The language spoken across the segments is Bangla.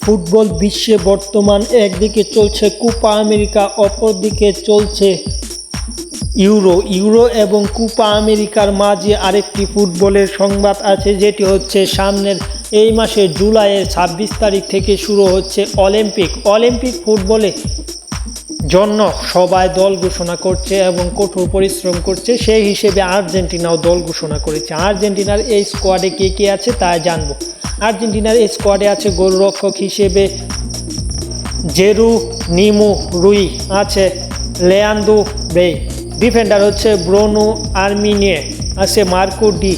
ফুটবল বিশ্বে বর্তমান একদিকে চলছে কোপা আমেরিকা, অপরদিকে চলছে ইউরো এবং কোপা আমেরিকার মাঝে আরেকটি ফুটবলের সংবাদ আছে, যেটি হচ্ছে সামনের এই মাসের জুলাইয়ের 26 তারিখ থেকে শুরু হচ্ছে অলিম্পিক ফুটবলে জন্য সবাই দল ঘোষণা করছে এবং কঠোর পরিশ্রম করছে। সেই হিসেবে আর্জেন্টিনাও দল ঘোষণা করেছে। আর্জেন্টিনার এই স্কোয়াডে কে কে আছে তা জানবো। আর্জেন্টিনার এই স্কোয়াডে আছে গোলরক্ষক হিসেবে জেরোনিমো রুই, আছে লিয়ান্দ্রো বেই, ডিফেন্ডার হচ্ছে ব্রুনো আর্মিনিয়ে, আছে মার্কো ডি,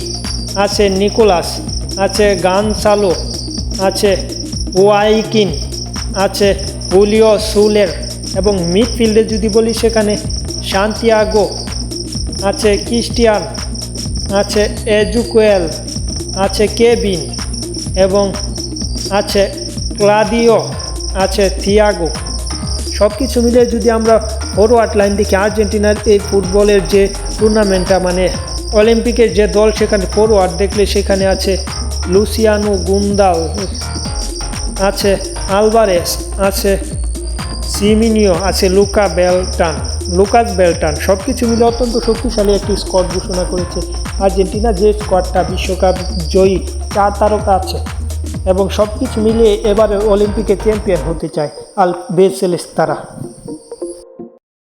আছে নিকোলাস, আছে গানসালো, আছে ওয়াইকিন, আছে হুলিও সুলের এবং মিডফিল্ডে যদি বলি সেখানে সান্তিয়াগো, আছে ক্রিস্টিয়ান, আছে এজুকুয়েল, আছে কেভিন এবং আছে ক্লাদিও, আছে থিয়াগো। সব কিছু মিলে যদি আমরা ফরওয়ার্ড লাইন দেখি, আর্জেন্টিনার এই ফুটবলের যে টুর্নামেন্টটা মানে অলিম্পিকের যে দল, সেখানে ফরওয়ার্ড দেখলে সেখানে আছে লুসিয়ানো গুন্দাল, আছে আলভারেস, আছে সিমিনিও, আছে লুকাস বেলটান। সব কিছু মিলে অত্যন্ত শক্তিশালী একটি স্কোয়াড ঘোষণা করেছে আর্জেন্টিনা, যে স্কোয়াডটা বিশ্বকাপ জয়ী 4 তারকা আছে এবং সব কিছু মিলিয়ে এবারে অলিম্পিকে চ্যাম্পিয়ন হতে চায় আলবিসেলেস্তারা।